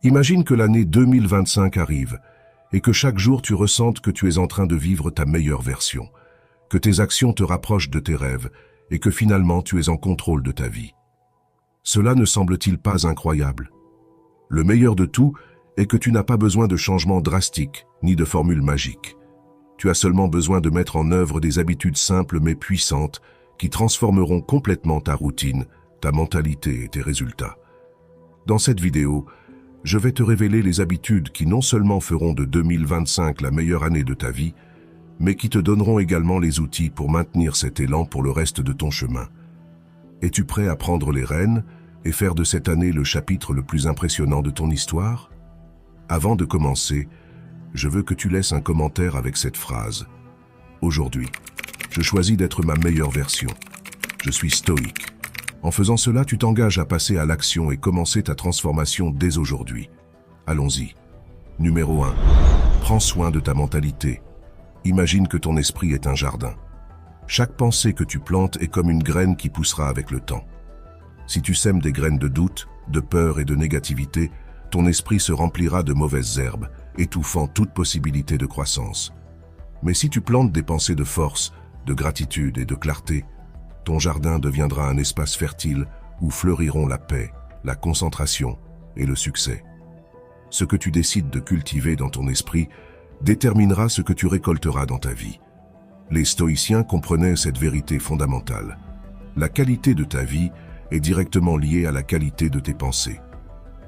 Imagine que l'année 2025 arrive et que chaque jour tu ressentes que tu es en train de vivre ta meilleure version, que tes actions te rapprochent de tes rêves et que finalement tu es en contrôle de ta vie. Cela ne semble-t-il pas incroyable? Le meilleur de tout est que tu n'as pas besoin de changements drastiques ni de formules magiques. Tu as seulement besoin de mettre en œuvre des habitudes simples mais puissantes qui transformeront complètement ta routine, ta mentalité et tes résultats. Dans cette vidéo, je vais te révéler les habitudes qui non seulement feront de 2025 la meilleure année de ta vie, mais qui te donneront également les outils pour maintenir cet élan pour le reste de ton chemin. Es-tu prêt à prendre les rênes et faire de cette année le chapitre le plus impressionnant de ton histoire? Avant de commencer, je veux que tu laisses un commentaire avec cette phrase. Aujourd'hui, je choisis d'être ma meilleure version. Je suis stoïque. En faisant cela, tu t'engages à passer à l'action et commencer ta transformation dès aujourd'hui. Allons-y. Numéro 1. Prends soin de ta mentalité. Imagine que ton esprit est un jardin. Chaque pensée que tu plantes est comme une graine qui poussera avec le temps. Si tu sèmes des graines de doute, de peur et de négativité, ton esprit se remplira de mauvaises herbes, étouffant toute possibilité de croissance. Mais si tu plantes des pensées de force, de gratitude et de clarté, ton jardin deviendra un espace fertile où fleuriront la paix, la concentration et le succès. Ce que tu décides de cultiver dans ton esprit déterminera ce que tu récolteras dans ta vie. Les stoïciens comprenaient cette vérité fondamentale. La qualité de ta vie est directement liée à la qualité de tes pensées.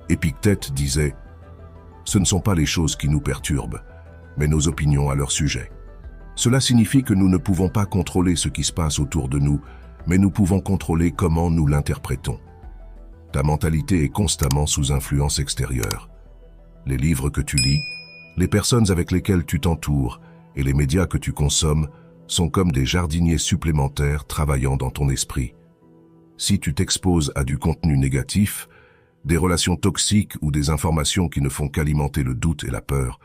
Épictète disait « Ce ne sont pas les choses qui nous perturbent, mais nos opinions à leur sujet. » Cela signifie que nous ne pouvons pas contrôler ce qui se passe autour de nous, mais nous pouvons contrôler comment nous l'interprétons. Ta mentalité est constamment sous influence extérieure. Les livres que tu lis, les personnes avec lesquelles tu t'entoures et les médias que tu consommes sont comme des jardiniers supplémentaires travaillant dans ton esprit. Si tu t'exposes à du contenu négatif, des relations toxiques ou des informations qui ne font qu'alimenter le doute et la peur,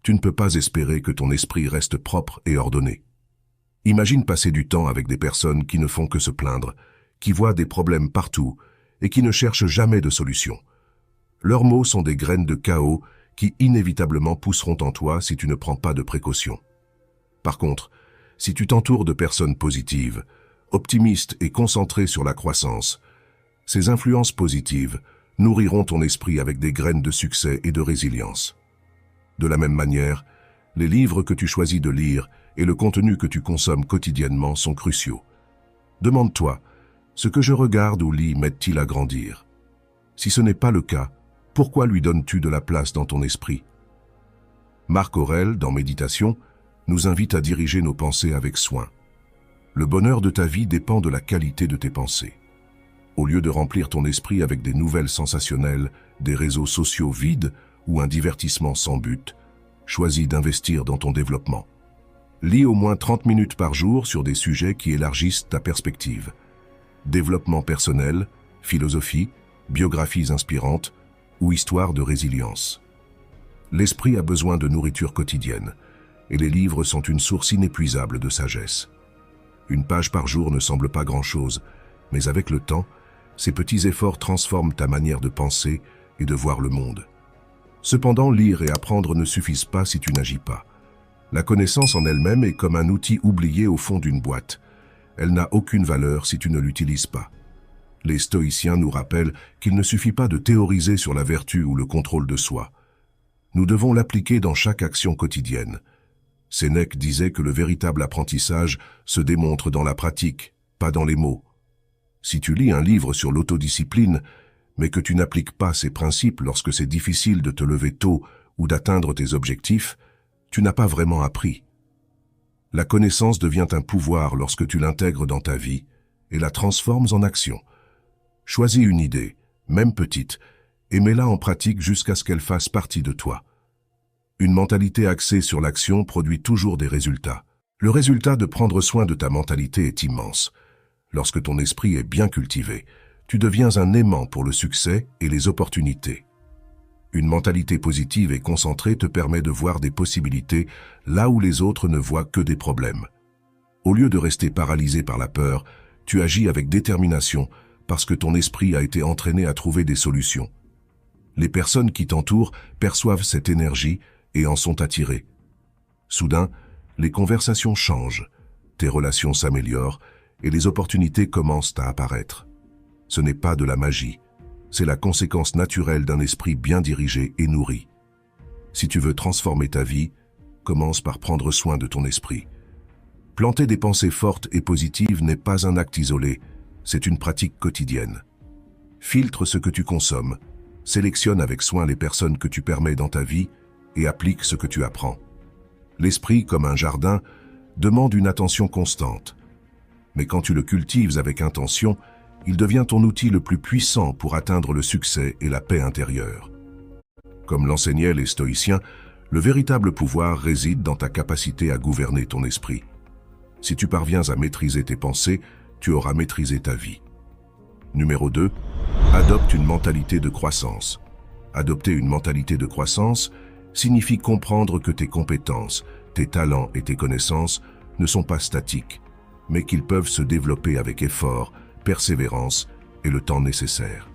tu ne peux pas espérer que ton esprit reste propre et ordonné. Imagine passer du temps avec des personnes qui ne font que se plaindre, qui voient des problèmes partout et qui ne cherchent jamais de solution. Leurs mots sont des graines de chaos qui inévitablement pousseront en toi si tu ne prends pas de précautions. Par contre, si tu t'entoures de personnes positives, optimistes et concentrées sur la croissance, ces influences positives nourriront ton esprit avec des graines de succès et de résilience. De la même manière, les livres que tu choisis de lire et le contenu que tu consommes quotidiennement sont cruciaux. Demande-toi, ce que je regarde ou lis m'aide-t-il à grandir? Si ce n'est pas le cas, pourquoi lui donnes-tu de la place dans ton esprit? Marc Aurèle, dans Méditation, nous invite à diriger nos pensées avec soin. Le bonheur de ta vie dépend de la qualité de tes pensées. Au lieu de remplir ton esprit avec des nouvelles sensationnelles, des réseaux sociaux vides ou un divertissement sans but, choisis d'investir dans ton développement. Lis au moins 30 minutes par jour sur des sujets qui élargissent ta perspective. Développement personnel, philosophie, biographies inspirantes ou histoires de résilience. L'esprit a besoin de nourriture quotidienne et les livres sont une source inépuisable de sagesse. Une page par jour ne semble pas grand-chose, mais avec le temps, ces petits efforts transforment ta manière de penser et de voir le monde. Cependant, lire et apprendre ne suffisent pas si tu n'agis pas. La connaissance en elle-même est comme un outil oublié au fond d'une boîte. Elle n'a aucune valeur si tu ne l'utilises pas. Les stoïciens nous rappellent qu'il ne suffit pas de théoriser sur la vertu ou le contrôle de soi. Nous devons l'appliquer dans chaque action quotidienne. Sénèque disait que le véritable apprentissage se démontre dans la pratique, pas dans les mots. Si tu lis un livre sur l'autodiscipline, mais que tu n'appliques pas ces principes lorsque c'est difficile de te lever tôt ou d'atteindre tes objectifs, tu n'as pas vraiment appris. La connaissance devient un pouvoir lorsque tu l'intègres dans ta vie et la transformes en action. Choisis une idée, même petite, et mets-la en pratique jusqu'à ce qu'elle fasse partie de toi. Une mentalité axée sur l'action produit toujours des résultats. Le résultat de prendre soin de ta mentalité est immense. Lorsque ton esprit est bien cultivé, tu deviens un aimant pour le succès et les opportunités. Une mentalité positive et concentrée te permet de voir des possibilités là où les autres ne voient que des problèmes. Au lieu de rester paralysé par la peur, tu agis avec détermination parce que ton esprit a été entraîné à trouver des solutions. Les personnes qui t'entourent perçoivent cette énergie et en sont attirées. Soudain, les conversations changent, tes relations s'améliorent et les opportunités commencent à apparaître. Ce n'est pas de la magie, c'est la conséquence naturelle d'un esprit bien dirigé et nourri. Si tu veux transformer ta vie, commence par prendre soin de ton esprit. Planter des pensées fortes et positives n'est pas un acte isolé, c'est une pratique quotidienne. Filtre ce que tu consommes, sélectionne avec soin les personnes que tu permets dans ta vie et applique ce que tu apprends. L'esprit, comme un jardin, demande une attention constante. Mais quand tu le cultives avec intention, il devient ton outil le plus puissant pour atteindre le succès et la paix intérieure. Comme l'enseignaient les stoïciens, le véritable pouvoir réside dans ta capacité à gouverner ton esprit. Si tu parviens à maîtriser tes pensées, tu auras maîtrisé ta vie. Numéro 2. Adopte une mentalité de croissance. Adopter une mentalité de croissance signifie comprendre que tes compétences, tes talents et tes connaissances ne sont pas statiques, mais qu'ils peuvent se développer avec effort, persévérance et le temps nécessaire.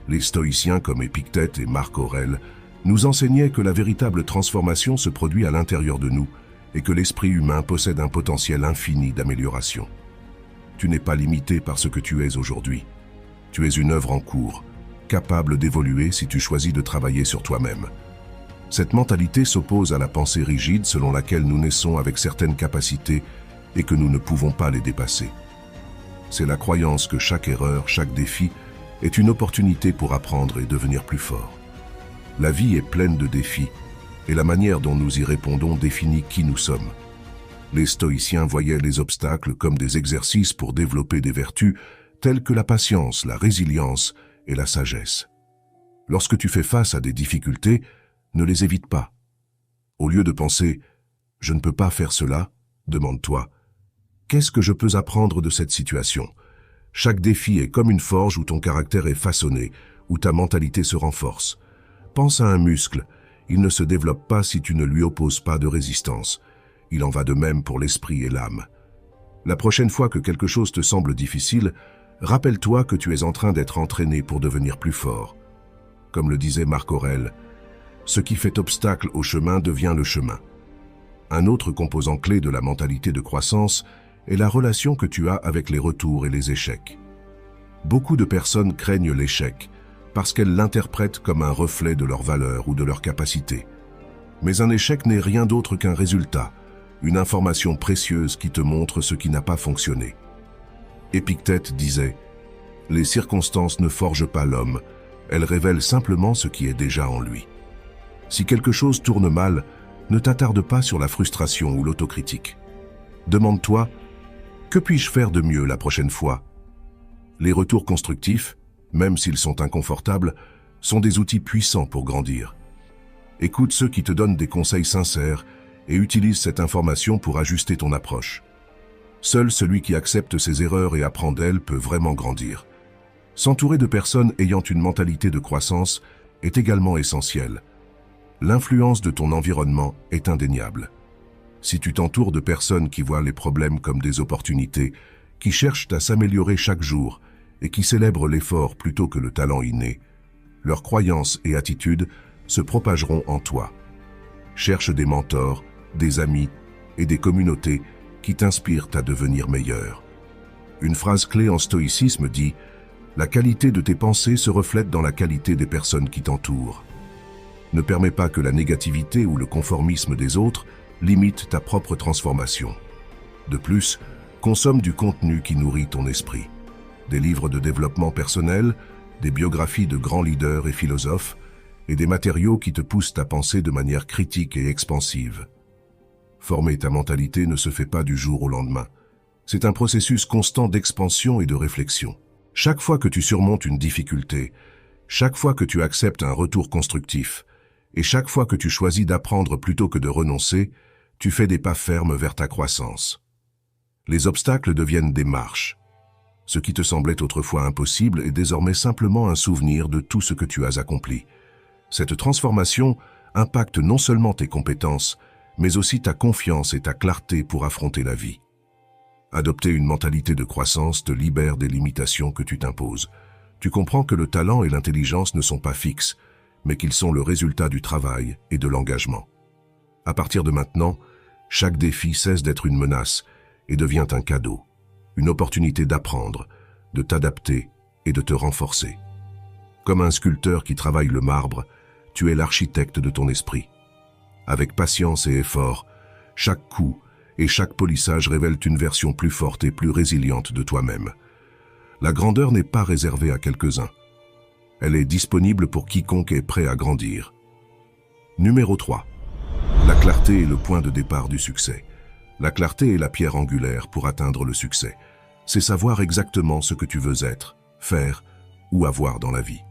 Les stoïciens comme Épictète et Marc Aurèle nous enseignaient que la véritable transformation se produit à l'intérieur de nous et que l'esprit humain possède un potentiel infini d'amélioration. Tu n'es pas limité par ce que tu es aujourd'hui. Tu es une œuvre en cours, capable d'évoluer si tu choisis de travailler sur toi-même. Cette mentalité s'oppose à la pensée rigide selon laquelle nous naissons avec certaines capacités et que nous ne pouvons pas les dépasser. C'est la croyance que chaque erreur, chaque défi est une opportunité pour apprendre et devenir plus fort. La vie est pleine de défis et la manière dont nous y répondons définit qui nous sommes. Les stoïciens voyaient les obstacles comme des exercices pour développer des vertus telles que la patience, la résilience et la sagesse. Lorsque tu fais face à des difficultés, ne les évite pas. Au lieu de penser « je ne peux pas faire cela », demande-toi « qu'est-ce que je peux apprendre de cette situation ?» Chaque défi est comme une forge où ton caractère est façonné, où ta mentalité se renforce. Pense à un muscle, il ne se développe pas si tu ne lui opposes pas de résistance. Il en va de même pour l'esprit et l'âme. La prochaine fois que quelque chose te semble difficile, rappelle-toi que tu es en train d'être entraîné pour devenir plus fort. Comme le disait Marc Aurèle, « Ce qui fait obstacle au chemin devient le chemin ». Un autre composant clé de la mentalité de croissance est la relation que tu as avec les retours et les échecs. Beaucoup de personnes craignent l'échec parce qu'elles l'interprètent comme un reflet de leur valeur ou de leur capacité. Mais un échec n'est rien d'autre qu'un résultat, une information précieuse qui te montre ce qui n'a pas fonctionné. Épictète disait « Les circonstances ne forgent pas l'homme, elles révèlent simplement ce qui est déjà en lui. » Si quelque chose tourne mal, ne t'attarde pas sur la frustration ou l'autocritique. Demande-toi « Que puis-je faire de mieux la prochaine fois ?» Les retours constructifs, même s'ils sont inconfortables, sont des outils puissants pour grandir. Écoute ceux qui te donnent des conseils sincères et utilise cette information pour ajuster ton approche. Seul celui qui accepte ses erreurs et apprend d'elles peut vraiment grandir. S'entourer de personnes ayant une mentalité de croissance est également essentiel. L'influence de ton environnement est indéniable. Si tu t'entoures de personnes qui voient les problèmes comme des opportunités, qui cherchent à s'améliorer chaque jour et qui célèbrent l'effort plutôt que le talent inné, leurs croyances et attitudes se propageront en toi. Cherche des mentors, des amis et des communautés qui t'inspirent à devenir meilleur. Une phrase clé en stoïcisme dit « La qualité de tes pensées se reflète dans la qualité des personnes qui t'entourent. » Ne permets pas que la négativité ou le conformisme des autres limite ta propre transformation. De plus, consomme du contenu qui nourrit ton esprit. Des livres de développement personnel, des biographies de grands leaders et philosophes, et des matériaux qui te poussent à penser de manière critique et expansive. Former ta mentalité ne se fait pas du jour au lendemain. C'est un processus constant d'expansion et de réflexion. Chaque fois que tu surmontes une difficulté, chaque fois que tu acceptes un retour constructif, et chaque fois que tu choisis d'apprendre plutôt que de renoncer, tu fais des pas fermes vers ta croissance. Les obstacles deviennent des marches. Ce qui te semblait autrefois impossible est désormais simplement un souvenir de tout ce que tu as accompli. Cette transformation impacte non seulement tes compétences, mais aussi ta confiance et ta clarté pour affronter la vie. Adopter une mentalité de croissance te libère des limitations que tu t'imposes. Tu comprends que le talent et l'intelligence ne sont pas fixes, mais qu'ils sont le résultat du travail et de l'engagement. À partir de maintenant, chaque défi cesse d'être une menace et devient un cadeau, une opportunité d'apprendre, de t'adapter et de te renforcer. Comme un sculpteur qui travaille le marbre, tu es l'architecte de ton esprit. Avec patience et effort, chaque coup et chaque polissage révèlent une version plus forte et plus résiliente de toi-même. La grandeur n'est pas réservée à quelques-uns. Elle est disponible pour quiconque est prêt à grandir. Numéro 3. La clarté est le point de départ du succès. La clarté est la pierre angulaire pour atteindre le succès. C'est savoir exactement ce que tu veux être, faire ou avoir dans la vie.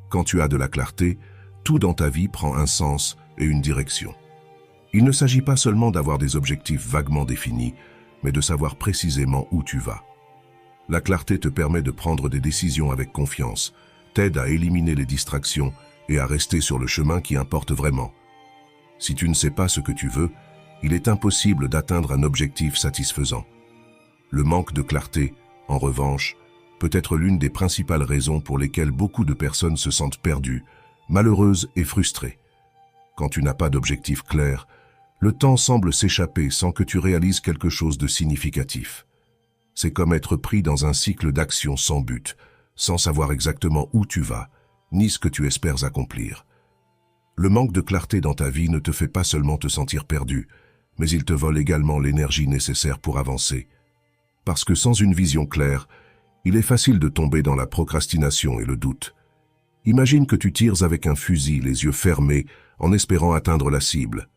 Quand tu as de la clarté, tout dans ta vie prend un sens et une direction. Il ne s'agit pas seulement d'avoir des objectifs vaguement définis, mais de savoir précisément où tu vas. La clarté te permet de prendre des décisions avec confiance, t'aide à éliminer les distractions et à rester sur le chemin qui importe vraiment. Si tu ne sais pas ce que tu veux, il est impossible d'atteindre un objectif satisfaisant. Le manque de clarté, en revanche, peut être l'une des principales raisons pour lesquelles beaucoup de personnes se sentent perdues, malheureuses et frustrées. Quand tu n'as pas d'objectif clair, le temps semble s'échapper sans que tu réalises quelque chose de significatif. C'est comme être pris dans un cycle d'action sans but, sans savoir exactement où tu vas, ni ce que tu espères accomplir. Le manque de clarté dans ta vie ne te fait pas seulement te sentir perdu, mais il te vole également l'énergie nécessaire pour avancer. Parce que sans une vision claire, il est facile de tomber dans la procrastination et le doute. Imagine que tu tires avec un fusil, les yeux fermés, en espérant atteindre la cible.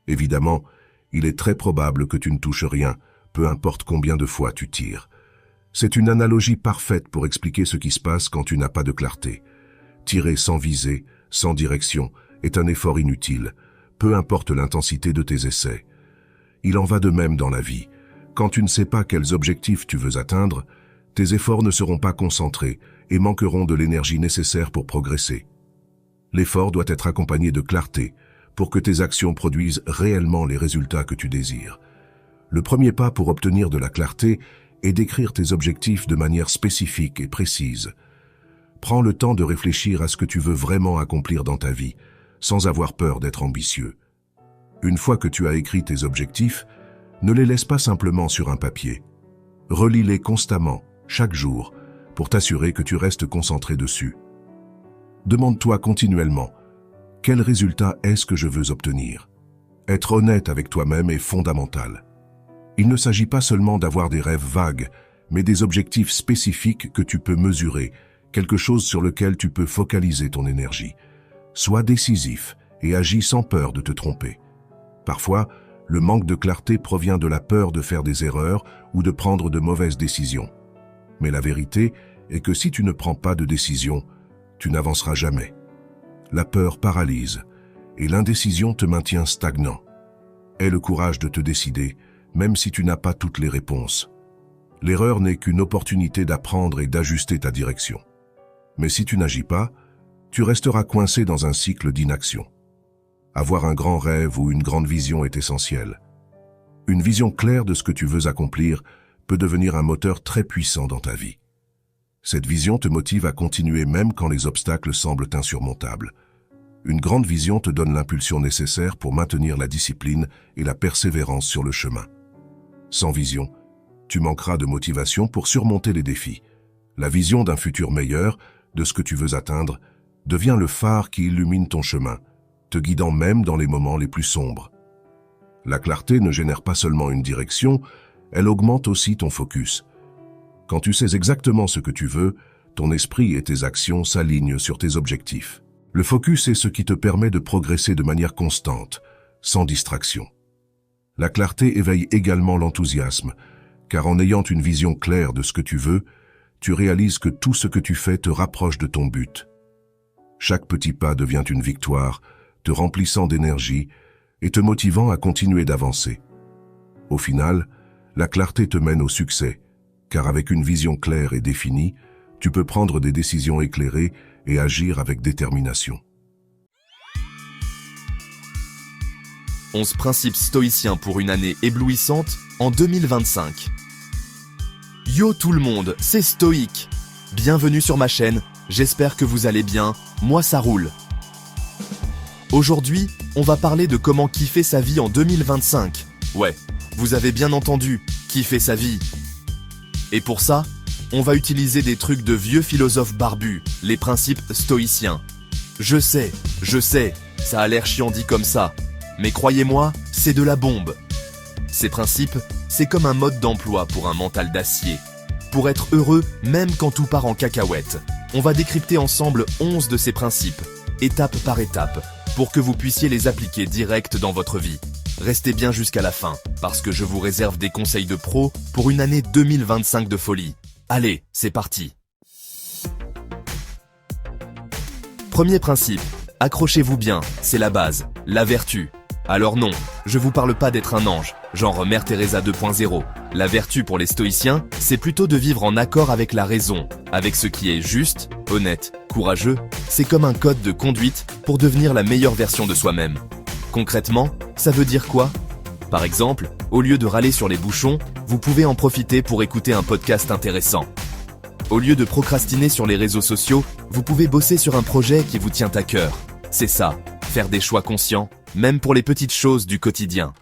Évidemment, il est très probable que tu ne touches rien, peu importe combien de fois tu tires. C'est une analogie parfaite pour expliquer ce qui se passe quand tu n'as pas de clarté. Tirer sans visée, sans direction, est un effort inutile, peu importe l'intensité de tes essais. Il en va de même dans la vie. Quand tu ne sais pas quels objectifs tu veux atteindre, tes efforts ne seront pas concentrés et manqueront de l'énergie nécessaire pour progresser. L'effort doit être accompagné de clarté pour que tes actions produisent réellement les résultats que tu désires. Le premier pas pour obtenir de la clarté est d'écrire tes objectifs de manière spécifique et précise. Prends le temps de réfléchir à ce que tu veux vraiment accomplir dans ta vie, sans avoir peur d'être ambitieux. Une fois que tu as écrit tes objectifs, ne les laisse pas simplement sur un papier. Relis-les constamment, chaque jour, pour t'assurer que tu restes concentré dessus. Demande-toi continuellement, quel résultat est-ce que je veux obtenir? Être honnête avec toi-même est fondamental. Il ne s'agit pas seulement d'avoir des rêves vagues, mais des objectifs spécifiques que tu peux mesurer, quelque chose sur lequel tu peux focaliser ton énergie. Sois décisif et agis sans peur de te tromper. Parfois, le manque de clarté provient de la peur de faire des erreurs ou de prendre de mauvaises décisions. Mais la vérité est que si tu ne prends pas de décision, tu n'avanceras jamais. La peur paralyse et l'indécision te maintient stagnant. Aie le courage de te décider, même si tu n'as pas toutes les réponses. L'erreur n'est qu'une opportunité d'apprendre et d'ajuster ta direction. Mais si tu n'agis pas, tu resteras coincé dans un cycle d'inaction. Avoir un grand rêve ou une grande vision est essentiel. Une vision claire de ce que tu veux accomplir peut devenir un moteur très puissant dans ta vie. Cette vision te motive à continuer même quand les obstacles semblent insurmontables. Une grande vision te donne l'impulsion nécessaire pour maintenir la discipline et la persévérance sur le chemin. Sans vision, tu manqueras de motivation pour surmonter les défis. La vision d'un futur meilleur, de ce que tu veux atteindre, devient le phare qui illumine ton chemin, te guidant même dans les moments les plus sombres. La clarté ne génère pas seulement une direction, elle augmente aussi ton focus. Quand tu sais exactement ce que tu veux, ton esprit et tes actions s'alignent sur tes objectifs. Le focus est ce qui te permet de progresser de manière constante, sans distraction. La clarté éveille également l'enthousiasme, car en ayant une vision claire de ce que tu veux, tu réalises que tout ce que tu fais te rapproche de ton but. Chaque petit pas devient une victoire, te remplissant d'énergie et te motivant à continuer d'avancer. Au final, la clarté te mène au succès, car avec une vision claire et définie, tu peux prendre des décisions éclairées et agir avec détermination. 11 principes stoïciens pour une année éblouissante en 2025. Yo tout le monde, c'est Stoïque. Bienvenue sur ma chaîne, j'espère que vous allez bien, moi ça roule. Aujourd'hui, on va parler de comment kiffer sa vie en 2025. Ouais, vous avez bien entendu, kiffer sa vie. Et pour ça, on va utiliser des trucs de vieux philosophes barbus, les principes stoïciens. Je sais, ça a l'air chiant dit comme ça, mais croyez-moi, c'est de la bombe. Ces principes, c'est comme un mode d'emploi pour un mental d'acier. Pour être heureux, même quand tout part en cacahuète. On va décrypter ensemble 11 de ces principes, étape par étape, pour que vous puissiez les appliquer direct dans votre vie. Restez bien jusqu'à la fin, parce que je vous réserve des conseils de pro pour une année 2025 de folie. Allez, c'est parti. Premier principe, accrochez-vous bien, c'est la base, la vertu. Alors non, je vous parle pas d'être un ange, genre Mère Teresa 2.0. La vertu pour les stoïciens, c'est plutôt de vivre en accord avec la raison, avec ce qui est juste, honnête, courageux. C'est comme un code de conduite pour devenir la meilleure version de soi-même. Concrètement, ça veut dire quoi ? Par exemple, au lieu de râler sur les bouchons, vous pouvez en profiter pour écouter un podcast intéressant. Au lieu de procrastiner sur les réseaux sociaux, vous pouvez bosser sur un projet qui vous tient à cœur. C'est ça, faire des choix conscients, même pour les petites choses du quotidien.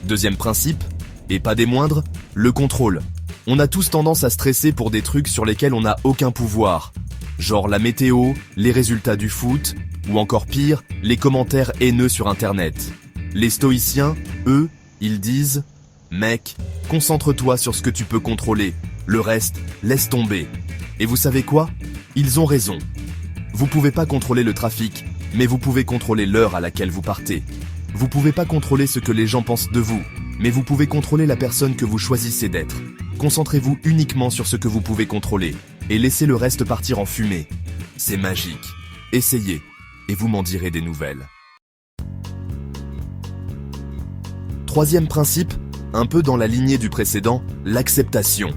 Deuxième principe, et pas des moindres, le contrôle. On a tous tendance à stresser pour des trucs sur lesquels on n'a aucun pouvoir. Genre la météo, les résultats du foot, ou encore pire, les commentaires haineux sur Internet. Les stoïciens, eux, ils disent « Mec, concentre-toi sur ce que tu peux contrôler, le reste, laisse tomber. » Et vous savez quoi ? Ils ont raison. Vous pouvez pas contrôler le trafic, mais vous pouvez contrôler l'heure à laquelle vous partez. Vous pouvez pas contrôler ce que les gens pensent de vous, mais vous pouvez contrôler la personne que vous choisissez d'être. Concentrez-vous uniquement sur ce que vous pouvez contrôler, et laissez le reste partir en fumée. C'est magique. Essayez, et vous m'en direz des nouvelles. Troisième principe, un peu dans la lignée du précédent, l'acceptation.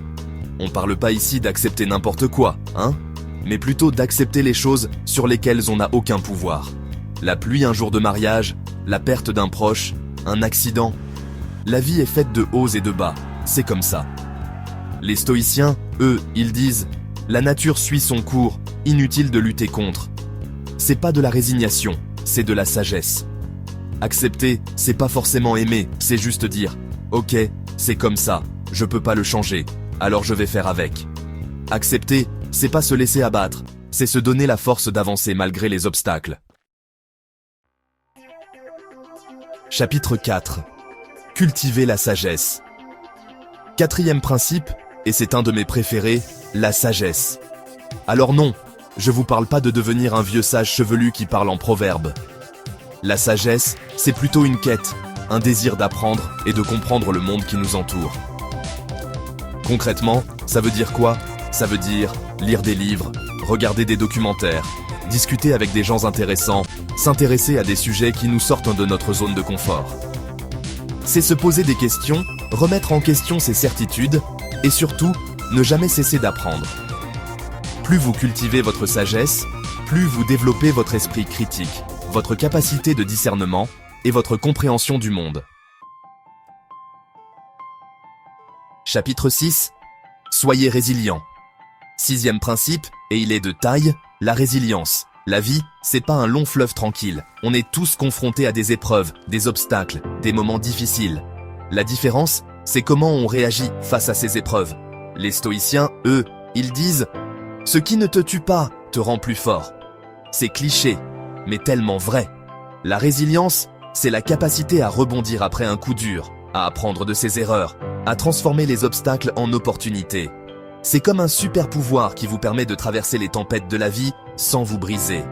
On parle pas ici d'accepter n'importe quoi, hein ? Mais plutôt d'accepter les choses sur lesquelles on n'a aucun pouvoir. La pluie un jour de mariage, la perte d'un proche, un accident. La vie est faite de hauts et de bas, c'est comme ça. Les stoïciens, eux, ils disent « La nature suit son cours, inutile de lutter contre ». C'est pas de la résignation, c'est de la sagesse. Accepter, c'est pas forcément aimer, c'est juste dire « Ok, c'est comme ça, je peux pas le changer, alors je vais faire avec ». Accepter, c'est pas se laisser abattre, c'est se donner la force d'avancer malgré les obstacles. Chapitre 4. Cultiver la sagesse. Quatrième principe, et c'est un de mes préférés, la sagesse. Alors non, je vous parle pas de devenir un vieux sage chevelu qui parle en proverbe. La sagesse, c'est plutôt une quête, un désir d'apprendre et de comprendre le monde qui nous entoure. Concrètement, ça veut dire quoi ? Ça veut dire lire des livres, regarder des documentaires, discuter avec des gens intéressants, s'intéresser à des sujets qui nous sortent de notre zone de confort. C'est se poser des questions, remettre en question ses certitudes et surtout, ne jamais cesser d'apprendre. Plus vous cultivez votre sagesse, plus vous développez votre esprit critique, votre capacité de discernement et votre compréhension du monde. Chapitre 6. Soyez résilient. Sixième principe, et il est de taille, la résilience. La vie, c'est pas un long fleuve tranquille. On est tous confrontés à des épreuves, des obstacles, des moments difficiles. La différence, c'est comment on réagit face à ces épreuves. Les stoïciens, eux, ils disent « Ce qui ne te tue pas te rend plus fort ». C'est cliché, mais tellement vrai. La résilience, c'est la capacité à rebondir après un coup dur, à apprendre de ses erreurs, à transformer les obstacles en opportunités. C'est comme un super pouvoir qui vous permet de traverser les tempêtes de la vie sans vous briser.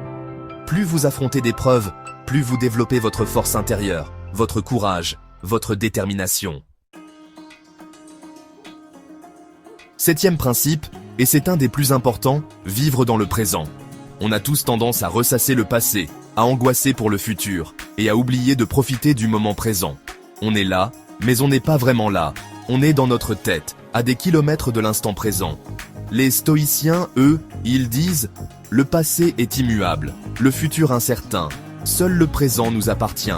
Plus vous affrontez d'épreuves, plus vous développez votre force intérieure, votre courage, votre détermination. Septième principe, et c'est un des plus importants, vivre dans le présent. On a tous tendance à ressasser le passé, à angoisser pour le futur, et à oublier de profiter du moment présent. On est là, mais on n'est pas vraiment là. On est dans notre tête, à des kilomètres de l'instant présent. Les stoïciens, eux, ils disent « Le passé est immuable, le futur incertain, seul le présent nous appartient ».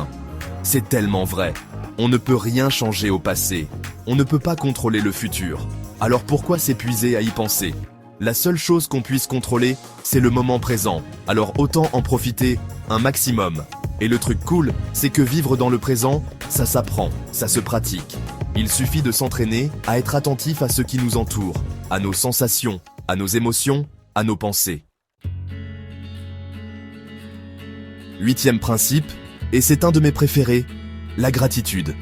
C'est tellement vrai. On ne peut rien changer au passé. On ne peut pas contrôler le futur. Alors pourquoi s'épuiser à y penser ? La seule chose qu'on puisse contrôler, c'est le moment présent, alors autant en profiter un maximum. Et le truc cool, c'est que vivre dans le présent, ça s'apprend, ça se pratique. Il suffit de s'entraîner à être attentif à ce qui nous entoure, à nos sensations, à nos émotions, à nos pensées. 8e principe, et c'est un de mes préférés, la gratitude.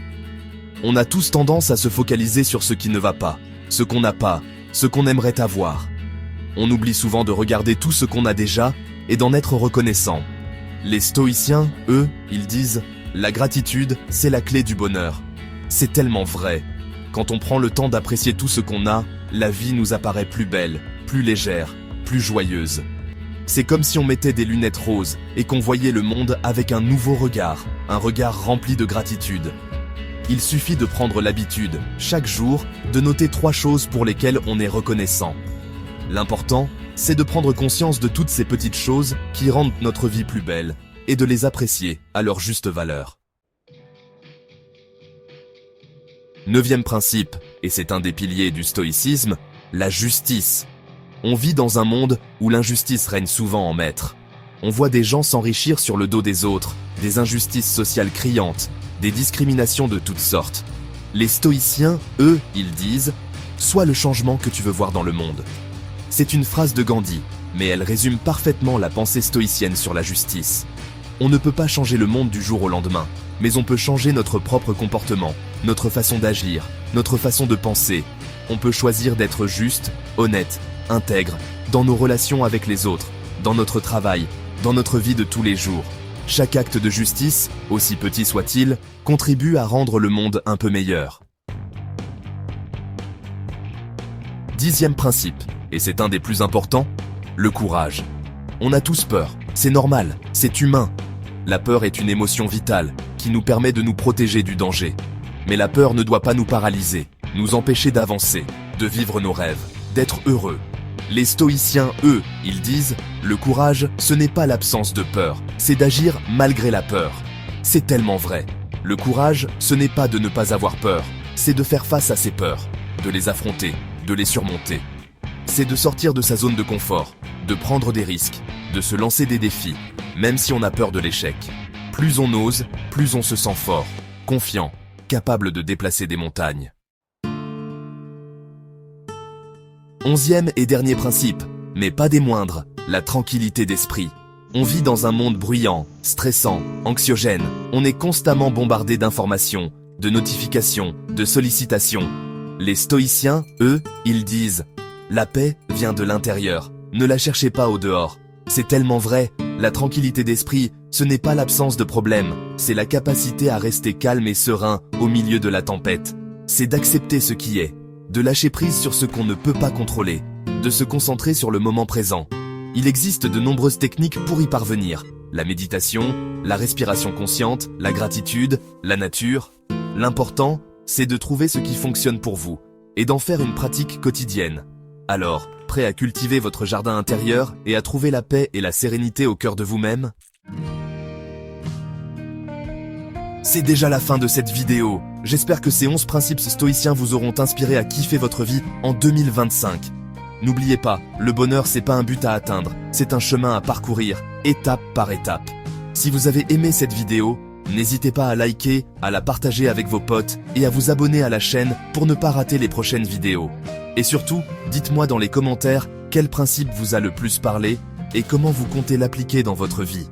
On a tous tendance à se focaliser sur ce qui ne va pas, ce qu'on n'a pas, ce qu'on aimerait avoir. On oublie souvent de regarder tout ce qu'on a déjà et d'en être reconnaissant. Les stoïciens, eux, ils disent « La gratitude, c'est la clé du bonheur ». C'est tellement vrai. Quand on prend le temps d'apprécier tout ce qu'on a, la vie nous apparaît plus belle, plus légère, plus joyeuse. C'est comme si on mettait des lunettes roses et qu'on voyait le monde avec un nouveau regard, un regard rempli de gratitude. Il suffit de prendre l'habitude, chaque jour, de noter 3 choses pour lesquelles on est reconnaissant. L'important, c'est de prendre conscience de toutes ces petites choses qui rendent notre vie plus belle et de les apprécier à leur juste valeur. 9e principe, et c'est un des piliers du stoïcisme, la justice. On vit dans un monde où l'injustice règne souvent en maître. On voit des gens s'enrichir sur le dos des autres, des injustices sociales criantes, des discriminations de toutes sortes. Les stoïciens, eux, ils disent « Sois le changement que tu veux voir dans le monde ». C'est une phrase de Gandhi, mais elle résume parfaitement la pensée stoïcienne sur la justice. On ne peut pas changer le monde du jour au lendemain, mais on peut changer notre propre comportement, notre façon d'agir, notre façon de penser. On peut choisir d'être juste, honnête, intègre, dans nos relations avec les autres, dans notre travail, dans notre vie de tous les jours. Chaque acte de justice, aussi petit soit-il, contribue à rendre le monde un peu meilleur. 10e principe, et c'est un des plus importants, le courage. On a tous peur, c'est normal, c'est humain. La peur est une émotion vitale qui nous permet de nous protéger du danger. Mais la peur ne doit pas nous paralyser, nous empêcher d'avancer, de vivre nos rêves, d'être heureux. Les stoïciens, eux, ils disent « Le courage, ce n'est pas l'absence de peur, c'est d'agir malgré la peur ». C'est tellement vrai. Le courage, ce n'est pas de ne pas avoir peur, c'est de faire face à ses peurs, de les affronter, de les surmonter. C'est de sortir de sa zone de confort, de prendre des risques, de se lancer des défis, même si on a peur de l'échec. Plus on ose, plus on se sent fort, confiant, capable de déplacer des montagnes. 11e et dernier principe, mais pas des moindres, la tranquillité d'esprit. On vit dans un monde bruyant, stressant, anxiogène. On est constamment bombardé d'informations, de notifications, de sollicitations. Les stoïciens, eux, ils disent « La paix vient de l'intérieur, ne la cherchez pas au dehors ». C'est tellement vrai, la tranquillité d'esprit, ce n'est pas l'absence de problème, c'est la capacité à rester calme et serein au milieu de la tempête. C'est d'accepter ce qui est, de lâcher prise sur ce qu'on ne peut pas contrôler, de se concentrer sur le moment présent. Il existe de nombreuses techniques pour y parvenir. La méditation, la respiration consciente, la gratitude, la nature. L'important, c'est de trouver ce qui fonctionne pour vous et d'en faire une pratique quotidienne. Alors, prêt à cultiver votre jardin intérieur et à trouver la paix et la sérénité au cœur de vous-même? C'est déjà la fin de cette vidéo. J'espère que ces 11 principes stoïciens vous auront inspiré à kiffer votre vie en 2025. N'oubliez pas, le bonheur c'est pas un but à atteindre, c'est un chemin à parcourir, étape par étape. Si vous avez aimé cette vidéo, n'hésitez pas à liker, à la partager avec vos potes et à vous abonner à la chaîne pour ne pas rater les prochaines vidéos. Et surtout, dites-moi dans les commentaires quel principe vous a le plus parlé et comment vous comptez l'appliquer dans votre vie.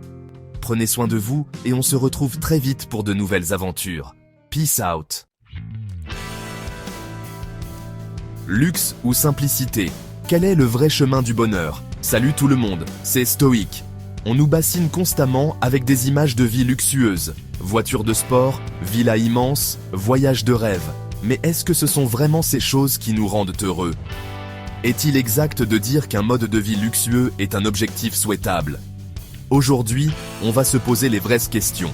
Prenez soin de vous et on se retrouve très vite pour de nouvelles aventures. Peace out. Luxe ou simplicité? Quel est le vrai chemin du bonheur? Salut tout le monde, c'est Stoïque. On nous bassine constamment avec des images de vie luxueuses, voitures de sport, villas immenses, voyages de rêve. Mais est-ce que ce sont vraiment ces choses qui nous rendent heureux? Est-il exact de dire qu'un mode de vie luxueux est un objectif souhaitable? Aujourd'hui, on va se poser les vraies questions.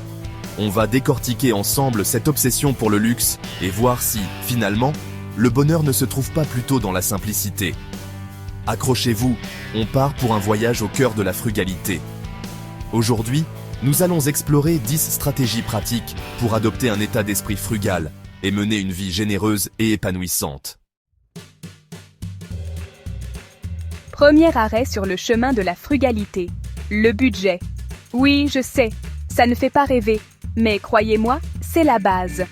On va décortiquer ensemble cette obsession pour le luxe et voir si, finalement, le bonheur ne se trouve pas plutôt dans la simplicité. Accrochez-vous, on part pour un voyage au cœur de la frugalité. Aujourd'hui, nous allons explorer 10 stratégies pratiques pour adopter un état d'esprit frugal et mener une vie généreuse et épanouissante. Premier arrêt sur le chemin de la frugalité. Le budget. Oui, je sais, ça ne fait pas rêver, mais croyez-moi, c'est la base.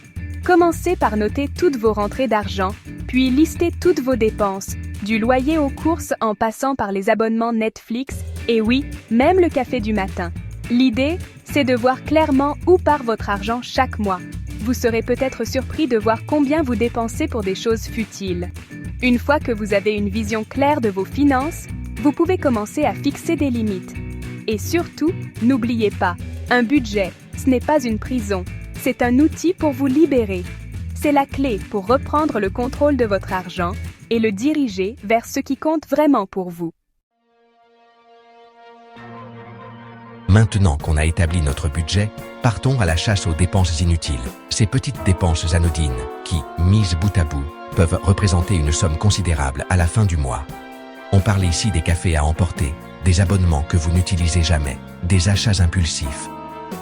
Commencez par noter toutes vos rentrées d'argent, puis listez toutes vos dépenses, du loyer aux courses en passant par les abonnements Netflix, et oui, même le café du matin. L'idée, c'est de voir clairement où part votre argent chaque mois. Vous serez peut-être surpris de voir combien vous dépensez pour des choses futiles. Une fois que vous avez une vision claire de vos finances, vous pouvez commencer à fixer des limites. Et surtout, n'oubliez pas, un budget, ce n'est pas une prison, c'est un outil pour vous libérer. C'est la clé pour reprendre le contrôle de votre argent et le diriger vers ce qui compte vraiment pour vous. Maintenant qu'on a établi notre budget, partons à la chasse aux dépenses inutiles. Ces petites dépenses anodines qui, mises bout à bout, peuvent représenter une somme considérable à la fin du mois. On parle ici des cafés à emporter, des abonnements que vous n'utilisez jamais, des achats impulsifs.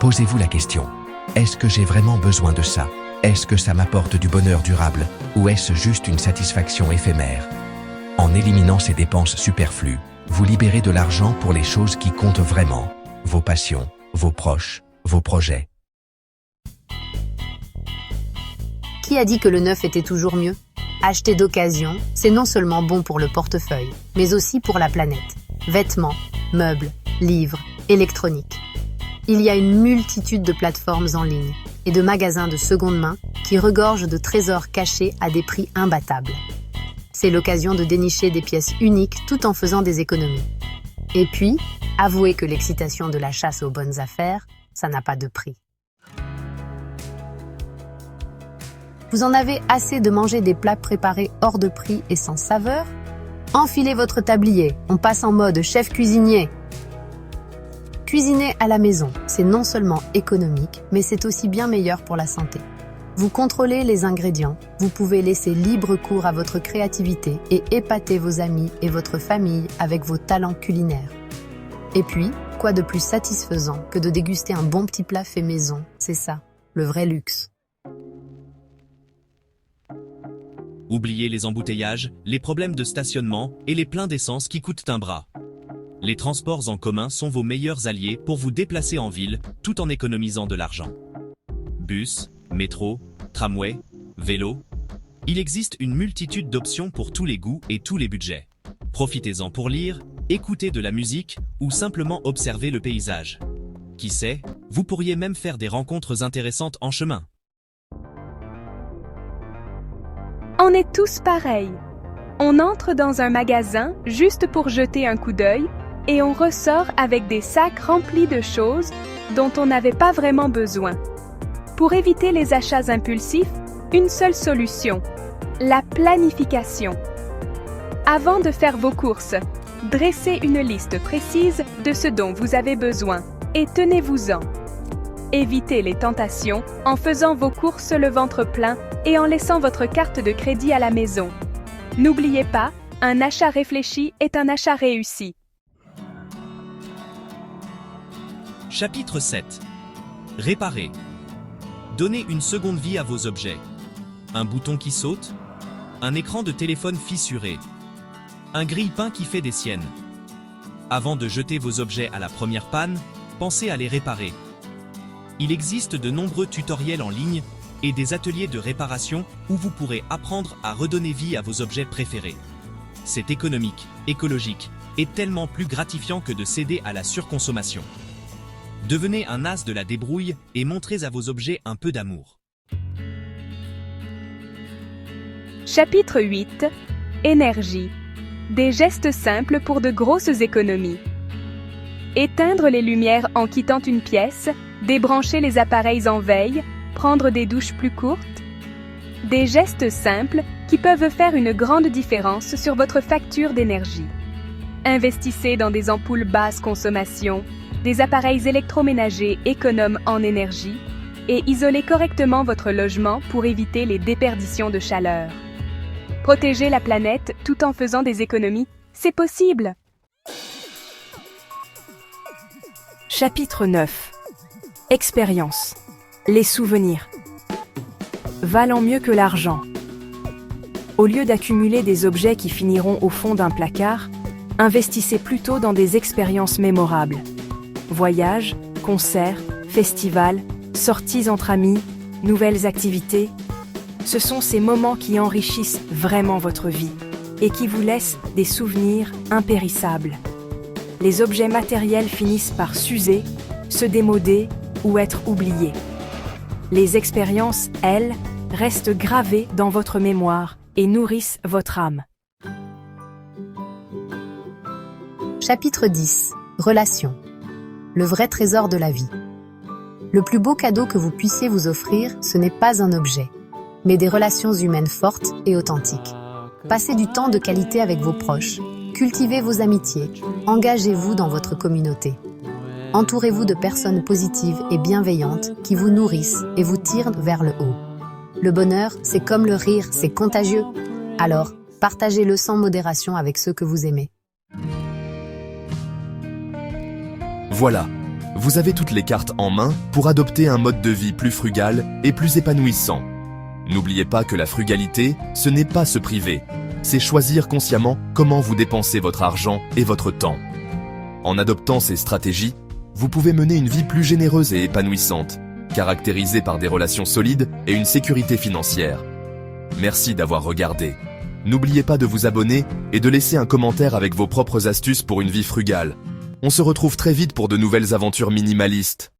Posez-vous la question, est-ce que j'ai vraiment besoin de ça? Est-ce que ça m'apporte du bonheur durable ou est-ce juste une satisfaction éphémère? En éliminant ces dépenses superflues, vous libérez de l'argent pour les choses qui comptent vraiment, vos passions, vos proches, vos projets. Qui a dit que le neuf était toujours mieux? Acheter d'occasion, c'est non seulement bon pour le portefeuille, mais aussi pour la planète. Vêtements, meubles, livres, électronique. Il y a une multitude de plateformes en ligne et de magasins de seconde main qui regorgent de trésors cachés à des prix imbattables. C'est l'occasion de dénicher des pièces uniques tout en faisant des économies. Et puis, avouez que l'excitation de la chasse aux bonnes affaires, ça n'a pas de prix. Vous en avez assez de manger des plats préparés hors de prix et sans saveur? Enfilez votre tablier, on passe en mode chef cuisinier. Cuisiner à la maison, c'est non seulement économique, mais c'est aussi bien meilleur pour la santé. Vous contrôlez les ingrédients, vous pouvez laisser libre cours à votre créativité et épater vos amis et votre famille avec vos talents culinaires. Et puis, quoi de plus satisfaisant que de déguster un bon petit plat fait maison? C'est ça, le vrai luxe. Oubliez les embouteillages, les problèmes de stationnement et les pleins d'essence qui coûtent un bras. Les transports en commun sont vos meilleurs alliés pour vous déplacer en ville tout en économisant de l'argent. Bus, métro, tramway, vélo. Il existe une multitude d'options pour tous les goûts et tous les budgets. Profitez-en pour lire, écouter de la musique ou simplement observer le paysage. Qui sait, vous pourriez même faire des rencontres intéressantes en chemin. On est tous pareils. On entre dans un magasin juste pour jeter un coup d'œil et on ressort avec des sacs remplis de choses dont on n'avait pas vraiment besoin. Pour éviter les achats impulsifs, une seule solution, la planification. Avant de faire vos courses, dressez une liste précise de ce dont vous avez besoin et tenez-vous-en. Évitez les tentations en faisant vos courses le ventre plein et en laissant votre carte de crédit à la maison. N'oubliez pas, un achat réfléchi est un achat réussi. Chapitre 7. Réparer. Donnez une seconde vie à vos objets. Un bouton qui saute, un écran de téléphone fissuré, un grille-pain qui fait des siennes. Avant de jeter vos objets à la première panne, pensez à les réparer. Il existe de nombreux tutoriels en ligne et des ateliers de réparation où vous pourrez apprendre à redonner vie à vos objets préférés. C'est économique, écologique et tellement plus gratifiant que de céder à la surconsommation. Devenez un as de la débrouille et montrez à vos objets un peu d'amour. Chapitre 8. Énergie. Des gestes simples pour de grosses économies. Éteindre les lumières en quittant une pièce, débrancher les appareils en veille, prendre des douches plus courtes. Des gestes simples qui peuvent faire une grande différence sur votre facture d'énergie. Investissez dans des ampoules basse consommation, des appareils électroménagers économes en énergie et isolez correctement votre logement pour éviter les déperditions de chaleur. Protéger la planète tout en faisant des économies, c'est possible! Chapitre 9. Expérience. Les souvenirs. Valant mieux que l'argent. Au lieu d'accumuler des objets qui finiront au fond d'un placard, Investissez plutôt dans des expériences mémorables. Voyages, concerts, festivals, sorties entre amis, nouvelles activités. Ce sont ces moments qui enrichissent vraiment votre vie et qui vous laissent des souvenirs impérissables. Les objets matériels finissent par s'user, se démoder ou être oubliés. Les expériences, elles, restent gravées dans votre mémoire et nourrissent votre âme. Chapitre 10. Relations. Le vrai trésor de la vie. Le plus beau cadeau que vous puissiez vous offrir, ce n'est pas un objet, mais des relations humaines fortes et authentiques. Passez du temps de qualité avec vos proches, cultivez vos amitiés, engagez-vous dans votre communauté. Entourez-vous de personnes positives et bienveillantes qui vous nourrissent et vous tirent vers le haut. Le bonheur, c'est comme le rire, c'est contagieux. Alors, partagez-le sans modération avec ceux que vous aimez. Voilà, vous avez toutes les cartes en main pour adopter un mode de vie plus frugal et plus épanouissant. N'oubliez pas que la frugalité, ce n'est pas se priver, c'est choisir consciemment comment vous dépensez votre argent et votre temps. En adoptant ces stratégies, vous pouvez mener une vie plus généreuse et épanouissante, caractérisée par des relations solides et une sécurité financière. Merci d'avoir regardé. N'oubliez pas de vous abonner et de laisser un commentaire avec vos propres astuces pour une vie frugale. On se retrouve très vite pour de nouvelles aventures minimalistes.